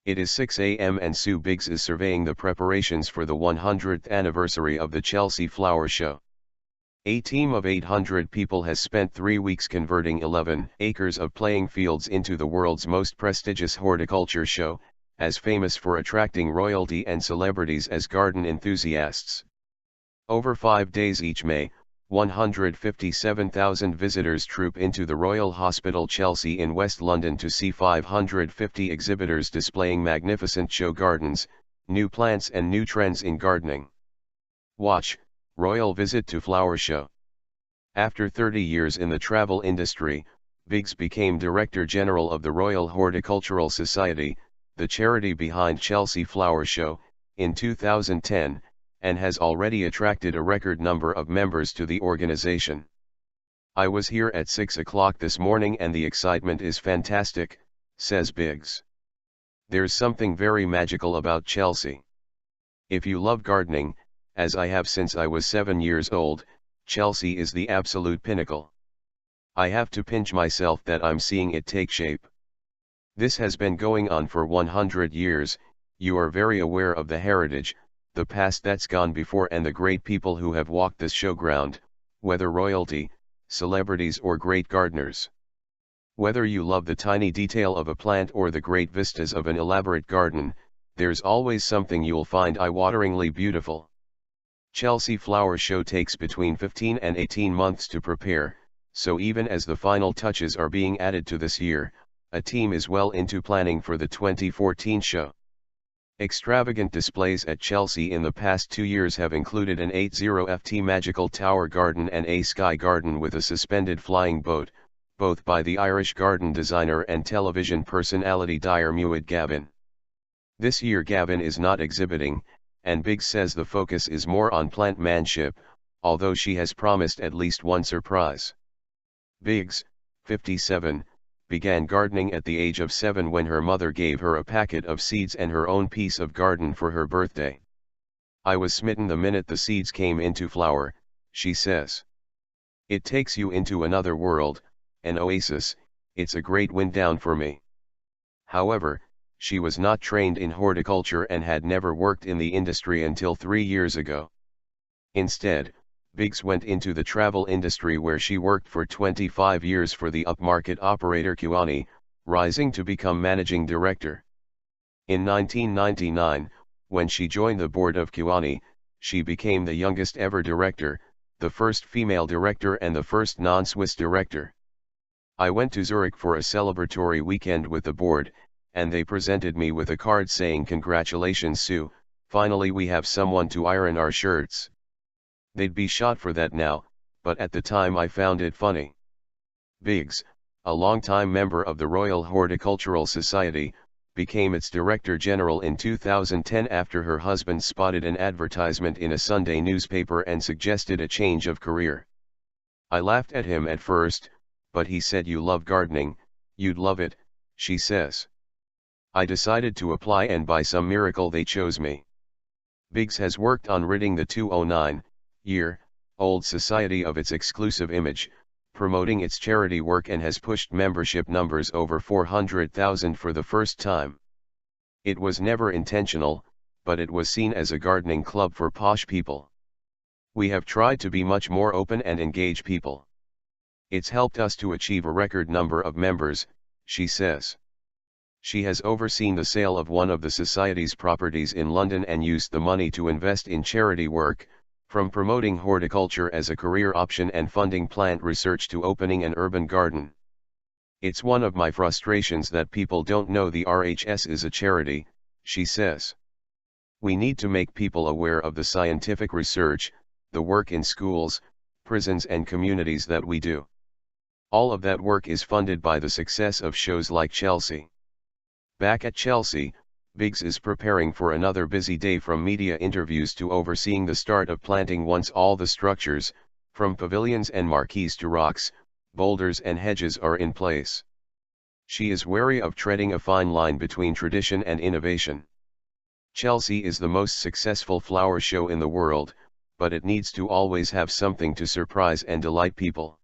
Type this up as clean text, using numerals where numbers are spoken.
It is 6 a.m. and Sue Biggs is surveying the preparations for the 100th anniversary of the Chelsea Flower Show. A team of 800 people has spent 3 weeks converting 11 acres of playing fields into the world's most prestigious horticulture show, as famous for attracting royalty and celebrities as garden enthusiasts. Over 5 days each May, 157,000 visitors troop into the Royal Hospital Chelsea in West London to see 550 exhibitors displaying magnificent show gardens, new plants and new trends in gardening. Watch, Royal Visit to Flower Show. After 30 years in the travel industry, Biggs became Director General of the Royal Horticultural Society, the charity behind Chelsea Flower Show, in 2010, and has already attracted a record number of members to the organization. "I was here at 6 o'clock this morning and the excitement is fantastic," says Biggs. "There's something very magical about Chelsea. If you love gardening, as I have since I was 7 years old, Chelsea is the absolute pinnacle. I have to pinch myself that I'm seeing it take shape. This has been going on for 100 years, you are very aware of the heritage, the past that's gone before and the great people who have walked this showground, whether royalty, celebrities or great gardeners. Whether you love the tiny detail of a plant or the great vistas of an elaborate garden, there's always something you'll find eye-wateringly beautiful. Chelsea Flower Show takes between 15 and 18 months to prepare, so even as the final touches are being added to this year, a team is well into planning for the 2014 show. Extravagant displays at Chelsea in the past 2 years have included an 80ft magical tower garden and a sky garden with a suspended flying boat, both by the Irish garden designer and television personality Diarmuid Gavin. This year Gavin is not exhibiting, and Biggs says the focus is more on plantmanship, although she has promised at least one surprise. Biggs, 57, began gardening at the age of 7 when her mother gave her a packet of seeds and her own piece of garden for her birthday. "I was smitten the minute the seeds came into flower," she says. "It takes you into another world, an oasis, it's a great wind down for me." However, she was not trained in horticulture and had never worked in the industry until 3 years ago. Instead, Biggs went into the travel industry where she worked for 25 years for the upmarket operator Kiwani, rising to become managing director. In 1999, when she joined the board of Kiwani, she became the youngest ever director, the first female director and the first non-Swiss director. "I went to Zurich for a celebratory weekend with the board, and they presented me with a card saying, 'Congratulations Sue, finally we have someone to iron our shirts.' They'd be shot for that now, but at the time I found it funny." Biggs, a longtime member of the Royal Horticultural Society, became its Director General in 2010 after her husband spotted an advertisement in a Sunday newspaper and suggested a change of career. "I laughed at him at first, but he said, 'You love gardening, you'd love it,' she says. I decided to apply and by some miracle they chose me." Biggs has worked on ridding the 209-year-old society of its exclusive image, promoting its charity work and has pushed membership numbers over 400,000 for the first time. "It was never intentional, but it was seen as a gardening club for posh people. We have tried to be much more open and engage people. It's helped us to achieve a record number of members," she says. She has overseen the sale of one of the Society's properties in London and used the money to invest in charity work, from promoting horticulture as a career option and funding plant research to opening an urban garden. "It's one of my frustrations that people don't know the RHS is a charity," she says. "We need to make people aware of the scientific research, the work in schools, prisons and communities that we do. All of that work is funded by the success of shows like Chelsea." Back at Chelsea, Biggs is preparing for another busy day, from media interviews to overseeing the start of planting once all the structures, from pavilions and marquees to rocks, boulders and hedges are in place. She is wary of treading a fine line between tradition and innovation. Chelsea is the most successful flower show in the world, but it needs to always have something to surprise and delight people.